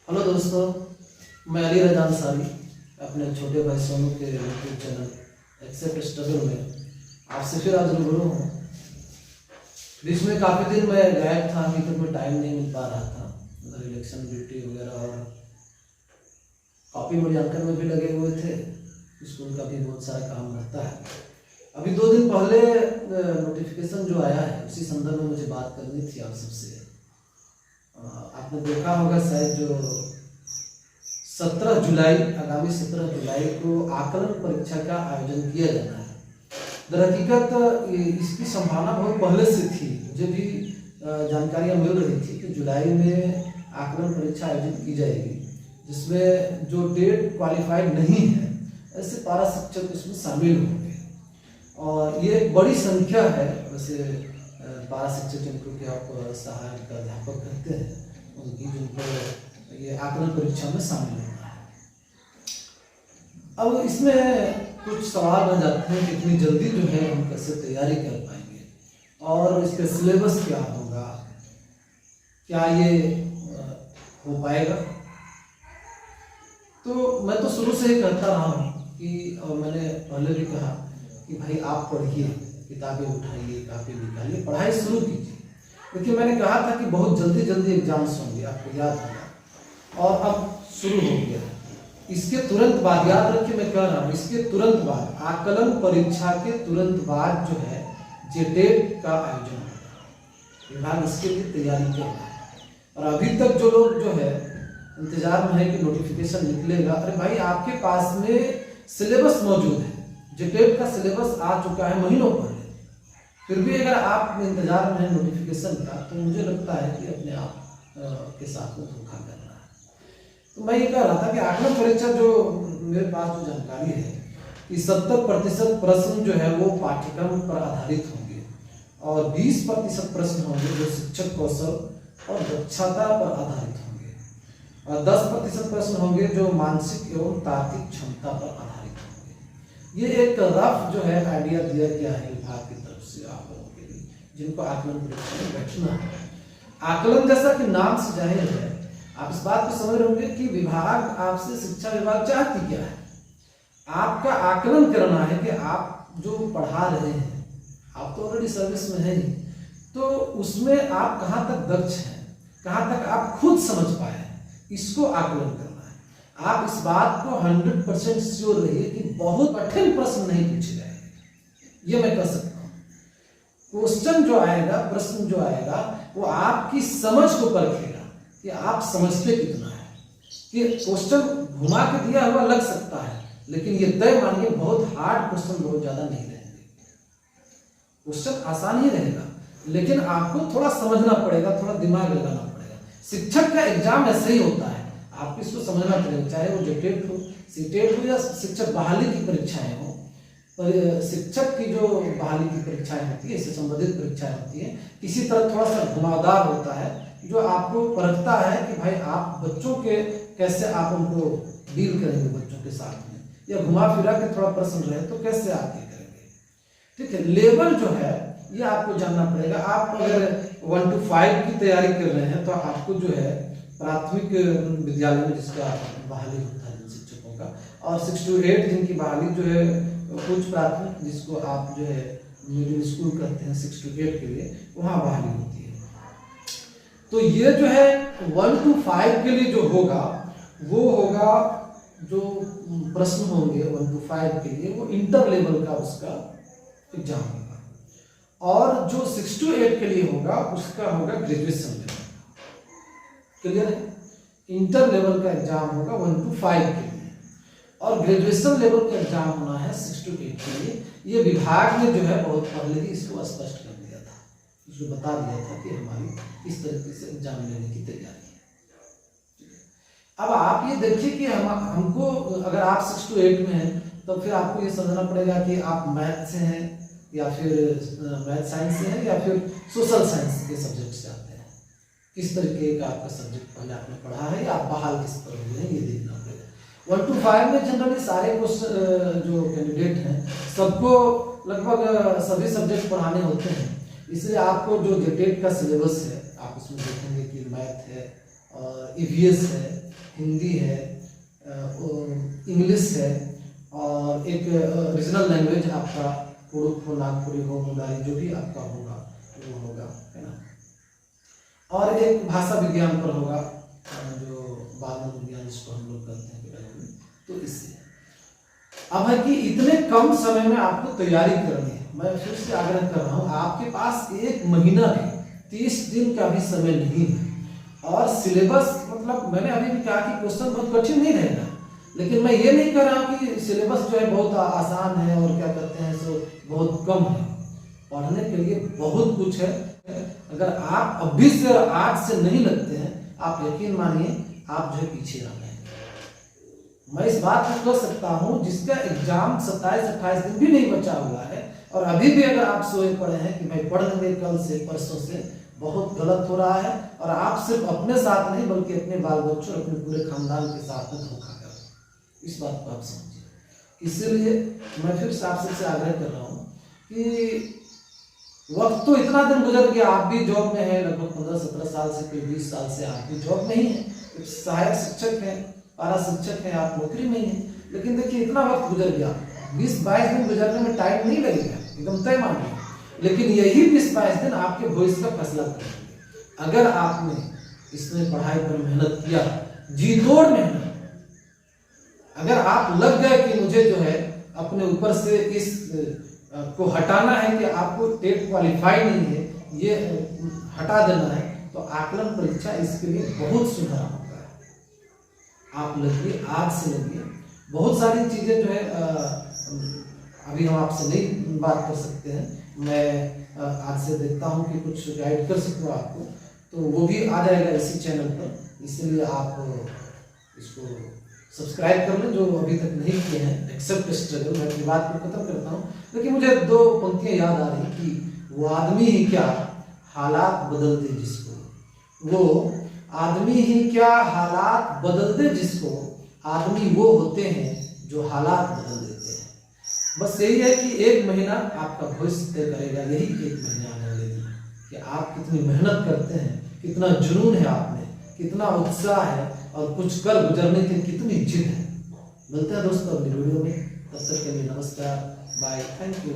Hello दोस्तों, मैं अली रजा अंसारी अपने छोटे भाई सोनू के यूट्यूब चैनल एक्सेप्ट स्ट्रगल में आपसे फिर आज रूबरू हूँ। बीच में काफ़ी दिन मैं गायब था, अभी तक मैं टाइम नहीं मिल पा रहा था। उधर इलेक्शन ड्यूटी वगैरह और कॉपी मूल्यांकन में भी लगे हुए थे। स्कूल का भी बहुत सारा काम रहता है। अभी 2 दिन पहले नोटिफिकेशन जो आया है उसी संदर्भ में मुझे बात करनी थी आप सबसे। आपने देखा होगा शायद जो 17 जुलाई आगामी 17 जुलाई को आकलन परीक्षा का आयोजन किया जाना है। दरहकीकत इसकी संभावना बहुत पहले से थी। मुझे भी जानकारियां मिल रही थी कि जुलाई में आकलन परीक्षा आयोजित की जाएगी, जिसमें जो डेट क्वालिफाइड नहीं है ऐसे पारा शिक्षक उसमें शामिल होंगे। और ये एक बड़ी संख्या है। वैसे पारा शिक्षक जिनको कि आप सहायक अध्यापक कहते हैं, उनकी जिनको ये आकलन परीक्षा में शामिल होना है। अब इसमें कुछ सवाल बन जाते हैं कि इतनी जल्दी जो है हम कैसे तैयारी कर पाएंगे और इसका सिलेबस क्या होगा, क्या ये हो पाएगा। तो मैं तो शुरू से ही कहता रहा हूँ कि, और मैंने पहले भी कहा कि भाई आप पढ़िए, किताबें उठाइए, कापी निकालिए, पढ़ाई शुरू कीजिए। क्योंकि मैंने कहा था कि बहुत जल्दी एग्जाम्स होंगे, आपको याद होगा, और अब शुरू हो गया। इसके तुरंत बाद, याद रखिए मैं कह रहा हूँ, इसके तुरंत बाद आकलन परीक्षा के तुरंत बाद जो है जेटेट का आयोजन होगा। विभाग इसके लिए तैयारी कर रहा है और अभी तक जो लोग जो है इंतजार में है कि नोटिफिकेशन निकलेगा। अरे भाई, आपके पास में सिलेबस मौजूद है, जेटेट का सिलेबस आ चुका है महीनों पहले। फिर भी अगर आप इंतजार में है नोटिफिकेशन का, तो मुझे लगता है कि अपने आप के साथ में धोखा कर रहा है। तो मैं ये कह रहा था कि आकलन परीक्षा जो मेरे पास जो जानकारी है कि 70% प्रश्न जो है वो पाठ्यक्रम पर आधारित होंगे और 20% प्रश्न होंगे जो शिक्षक कौशल और दक्षता पर आधारित होंगे और 10% प्रश्न होंगे जो मानसिक एवं तार्किक क्षमता पर आधारित होंगे। ये एक रफ जो है आइडिया दिया गया है विभाग की तरफ से आप लोगों के लिए, जिनको आकलन परीक्षा में बैठना है। आकलन जैसा कि नाम से जाहिर है, आप इस बात को समझ रहे होंगे कि विभाग आपसे, शिक्षा विभाग चाहती क्या है। आपका आकलन करना है कि आप जो पढ़ा रहे हैं, आप तो ऑलरेडी सर्विस में हैं ही, तो उसमें आप कहाँ तक दक्ष हैं, कहाँ तक आप खुद समझ पाए हैं, इसको आकलन करना है। आप इस बात को 100% श्योर रहिए कि बहुत कठिन प्रश्न नहीं पूछे जाएंगे, ये मैं कह सकता हूँ। क्वेश्चन जो आएगा, प्रश्न जो आएगा, वो आपकी समझ को परखेगा कि आप समझते कितना है। कि क्वेश्चन घुमा के दिया हुआ लग सकता है, लेकिन ये तय मानिए बहुत हार्ड क्वेश्चन बहुत ज्यादा नहीं रहेंगे। क्वेश्चन आसान ही रहेगा, लेकिन आपको थोड़ा समझना पड़ेगा, थोड़ा दिमाग लगाना पड़ेगा। शिक्षक का एग्जाम ऐसे ही होता है, आपको इसको समझना पड़ेगा। चाहे वो जेटेट हो, सीटेट हो या शिक्षक बहाली की परीक्षाएं हो। शिक्षक की जो बहाली की परीक्षाएं होती है, इससे संबंधित परीक्षाएं होती है, किसी तरह थोड़ा सा घुमावदार होता है, जो आपको परखता है कि भाई आप बच्चों के कैसे आप उनको डील करेंगे बच्चों के साथ में, या घुमा फिरा के थोड़ा प्रश्न रहे तो कैसे आप ये करेंगे। ठीक है, लेवल जो है ये आपको जानना पड़ेगा। आप अगर 1 to 5 की तैयारी कर रहे हैं तो आपको जो है प्राथमिक विद्यालय में जिसका बहाली होता है शिक्षकों का, और 6 to 8 जिनकी बहाली जो है उच्च प्राथमिक, जिसको आप जो है मिडिल स्कूल कहते हैं 6 to 8 के लिए, वहाँ बहाली होती है। तो ये जो है 1 to 5 के लिए जो होगा वो होगा, जो प्रश्न होंगे 1 to 5 के लिए वो इंटर लेवल का उसका एग्जाम होगा, और जो 6 to 8 के लिए होगा उसका होगा ग्रेजुएशन लेवल। क्लियर है? इंटर लेवल का एग्जाम होगा 1 to 5 के लिए, और ग्रेजुएशन लेवल का एग्जाम होना है 6 to 8 के लिए। ये विभाग ने जो है बहुत पहले ही इसको स्पष्ट कर दिया था, इसको बता दिया था कि हमारी इस तरीके से एग्जाम लेने की तैयारी है। अब आप ये देखिए कि हमको, अगर आप 6 to 8 में हैं तो फिर आपको ये समझना पड़ेगा कि आप मैथ से हैं या फिर मैथ साइंस से हैं या फिर सोशल साइंस के सब्जेक्ट से आते हैं। किस तरीके का आपका सब्जेक्ट पहले आपने पढ़ा है या आप बहाल किस तरह हुए हैं, ये देखना पड़ेगा। 1 to 5 में जनरली सारे जो कैंडिडेट हैं सबको लगभग सभी सब्जेक्ट पढ़ाने होते हैं, इसलिए आपको जो जेटेट का सिलेबस है आप उसमें देखेंगे कि मैथ है और ईवीएस है हिंदी है, इंग्लिश है, और एक रीजनल लैंग्वेज आपका कुड़ुख हो, नागपुरी हो, मुंडारी, जो भी आपका होगा वो होगा, है ना। और एक भाषा विज्ञान पर होगा, जो बाल विज्ञान जिसको हम लोग करते हैं। तो इससे अब है कि इतने कम समय में आपको तैयारी करनी है। मैं फिर से आग्रह कर रहा हूँ, आपके पास 1 महीना भी, 30 दिन का भी समय नहीं है। और सिलेबस मतलब मैंने अभी भी कहा कि क्वेश्चन बहुत कठिन नहीं रहेगा, लेकिन मैं ये नहीं कह रहा हूँ कि सिलेबस जो है बहुत आसान है और क्या कहते हैं सो बहुत कम है। पढ़ने के लिए बहुत कुछ है। अगर आप अभी से आज से नहीं लगते हैं, आप यकीन मानिए आप जो है पीछे रह जाएंगे। मैं इस बात को कह सकता हूँ जिसका एग्जाम 27-28 दिन भी नहीं बचा हुआ है, और अभी भी अगर आप सोए पड़े हैं कि भाई पढ़ लेंगे कल से परसों से, बहुत गलत हो रहा है। और आप सिर्फ अपने साथ नहीं बल्कि अपने बाल बच्चों, अपने पूरे खानदान के साथ में धोखा कर रहे हैं। इस बात को आप समझिए। इसलिए मैं फिर से आपसे आग्रह कर रहा हूँ कि वक्त तो इतना दिन गुजर गया, आप भी जॉब में है, लगभग 15-17 साल से, कोई 20 साल से आप भी जॉब में ही है, सहायक शिक्षक है, पारा शिक्षक है, आप नौकरी में ही है। लेकिन देखिए इतना वक्त गुजर गया, 20-22 दिन गुजरने में टाइम नहीं लगेगा, एकदम तय मानिए। लेकिन यही 20-22 दिन आपके भविष्य का फैसला करेंगे। अगर आपने इसमें पढ़ाई पर मेहनत किया, जी तोड़ मेहनत, अगर आप लग गए कि मुझे जो है अपने ऊपर से इस को हटाना है कि आपको टेट क्वालिफाई नहीं है, ये हटा देना है, तो आकलन परीक्षा इसके लिए बहुत सुधार होता है। आप लगिए, आज से लगिए। बहुत सारी चीजें जो है अभी हम आपसे नहीं बात कर सकते हैं, मैं आज से देखता हूं कि कुछ गाइड कर सकूं आपको, तो वो भी आ जाएगा इसी चैनल पर। इसलिए आप इसको सब्सक्राइब कर लें जो अभी तक नहीं किए हैं। एक्सेप्ट स्ट्रगल, मैं अपनी बात को खत्म करता हूँ, लेकिन मुझे 2 पंक्तियां याद आ रही कि वो आदमी ही क्या हालात बदलते जिसको, वो आदमी ही क्या हालात बदलते जिसको, आदमी वो होते हैं जो हालात बदल देते हैं। बस यही है कि 1 महीना आपका भविष्य तय करेगा, यही 1 महीना आने वाले दिन, कि आप कितनी मेहनत करते हैं, कितना जुनून है आप में, कितना उत्साह है, और कुछ कर गुजरने की कितनी जिद है। मिलते हैं दोस्तों अगली वीडियो में, तब तक के लिए नमस्कार, बाय, थैंक यू।